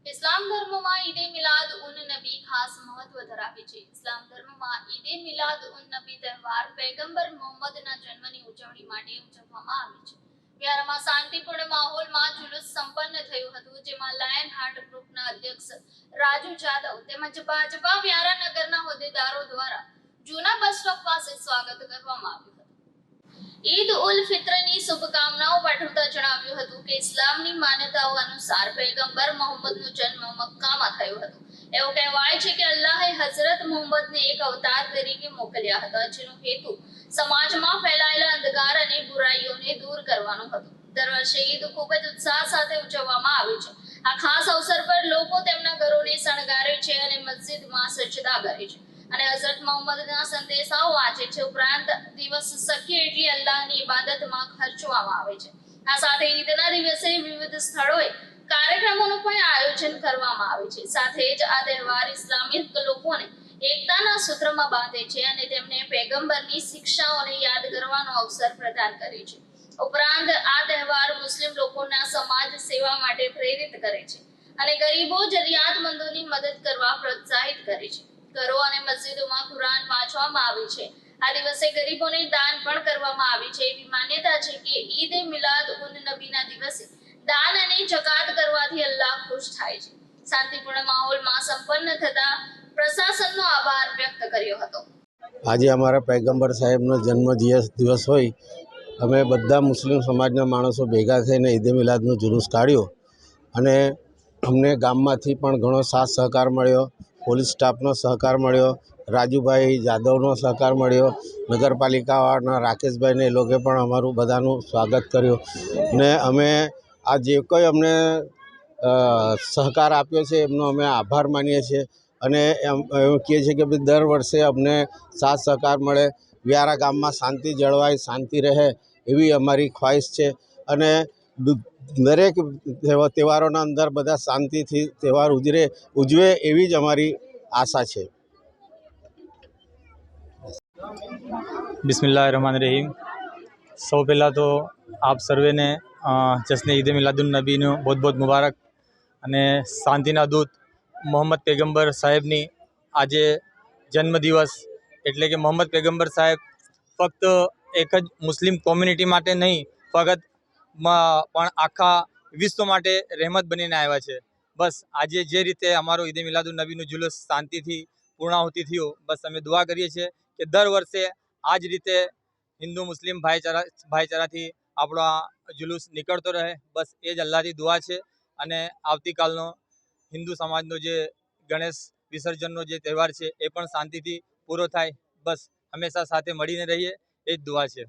ઇસ્લામ ધર્મમાં ઈદે મિલાદ ઉન નબી ખાસ મહત્વ ધરાવે છે। ઇસ્લામ ધર્મમાં ઈદે મિલાદ ઉન નબી તહેવાર પૈગંબર મોહમ્મદના જન્મની ઉજવણી માટે ઉજવવામાં આવે છે। વ્યારામાં શાંતિપૂર્ણ માહોલમાં જુલુસ સંપન્ન થયું હતું, જેમાં લાયન હાર્ટ ગ્રુપના અધ્યક્ષ રાજુ જાદવ તેમજ ભાજપા વ્યારા નગરના હોદ્દેદારો દ્વારા જૂના બસ સ્ટોપ પાસે સ્વાગત કરવામાં આવ્યું હતું। ઈદ ઉલ ફિત્રની શુભકામનાઓ પાઠવતા જણાવ્યું હતું કે ઇસ્લામની માન્યતાઓ અનુસાર પૈગંબર મોહમ્મદનો જન્મ મક્કામાં થયો હતો। એવું કહેવાય છે કે અલ્લાહે હઝરત મોહમ્મદને એક અવતાર તરીકે મોકલ્યા હતા, જેનો હેતુ સમાજમાં ફેલાયેલા અંધકાર અને બુરાઈઓને દૂર કરવાનો હતો। દર વર્ષે ઈદ ખૂબ જ ઉત્સાહ સાથે ઉજવવામાં આવે છે। આ ખાસ અવસર પર લોકો તેમના ઘરોને શણગારે છે અને મસ્જિદમાં સજદા કરે છે અને હઝરત મોહમ્મદના સંદેશાઓ વાંચે છે। ઉપરાંત દિવસ શક્ય એટલી અલ્લાહની ઇબાદતમાં ખર્ચવામાં આવે છે। આ સાથે ઈદના દિવસે વિવિધ સ્થળોએ કાર્યક્રમોનું પણ આયોજન કરવામાં આવે છે। સાથે જ આ તહેવાર ઇસ્લામિક લોકોને એકતાના સૂત્રમાં બાંધે છે અને તેમને પૈગંબરની શિક્ષાઓને યાદ કરવાનો અવસર પ્રદાન કરે છે। ઉપરાંત આ તહેવાર મુસ્લિમ લોકોના સમાજ સેવા માટે પ્રેરિત કરે છે અને ગરીબો જરૂરિયાતમંદોની મદદ કરવા પ્રોત્સાહિત કરે છે। ઘરો અને મસ્જિદોમાં કુરાન વાંચવામાં આવે છે। આ દિવસે ગરીબોને દાન પણ કરવામાં આવે છે। એવી માન્યતા છે કે ઈદ મિલાદ ઉન નબીના દિવસે દાન અને જકાત કરવાથી અલ્લાહ ખુશ થાય છે। શાંતિપૂર્ણ માહોલમાં સંપન્ન થતા પ્રશાસનનો આભાર વ્યક્ત કર્યો હતો। આજે અમારા પૈગંબર સાહેબનો જન્મ દિવસ હોય, અમે બધા મુસ્લિમ સમાજના માણસો ભેગા થઈને ઈદે મિલાદનો જુલુસ કાઢ્યો અને અમને ગામમાંથી પણ ઘણો સાથ સહકાર મળ્યો, પોલીસ સ્ટાફનો સહકાર મળ્યો, રાજુભાઈ જાદવનો સહકાર મળ્યો, નગરપાલિકાવાળાના રાકેશભાઈને એ લોકોએ પણ અમારું બધાનું સ્વાગત કર્યું ને અમે આ જે કંઈ અમને સહકાર આપ્યો છે એમનો અમે આભાર માનીએ છીએ અને એમ કહીએ છીએ કે ભાઈ દર વર્ષે અમને સાથ સહકાર મળે, વ્યારા ગામમાં શાંતિ જળવાય, શાંતિ રહે એવી અમારી ખ્વાહિશ છે અને દરેક તહેવારોના અંદર બધા શાંતિથી તહેવાર ઉજવે એવી જ અમારી આશા છે। બિસ્મિલ્લાહિર્રહમાનિર્રહીમ। સૌ પહેલાં તો આપ સર્વેને જશ્ન ઈદ મિલાદુન નબીનું બહુ બહુ મુબારક અને શાંતિના દૂત મોહમ્મદ પૈગંબર સાહેબની આજે જન્મદિવસ એટલે કે મોહમ્મદ પૈગંબર સાહેબ ફક્ત એક જ મુસ્લિમ કોમ્યુનિટી માટે નહીં, પણ આખા વિશ્વ માટે રહેમત બનીને આવ્યા છે। બસ આજે જે રીતે અમારો ઈદ મિલાદુન નબીનું જુલુસ શાંતિથી પૂર્ણાહુતિ થયું, બસ અમે દુઆ કરીએ છીએ કે દર વર્ષે આ જ રીતે હિન્દુ મુસ્લિમ ભાઈચારાથી આપણો આ જુલુસ નીકળતો રહે। બસ એ જ અલ્લાહથી દુઆ છે અને આવતીકાલનો હિન્દુ સમાજનો જે ગણેશ વિસર્જનનો જે તહેવાર છે એ પણ શાંતિથી પૂરો થાય। બસ હંમેશા સાથે મળીને રહીએ, એ જ દુઆ છે।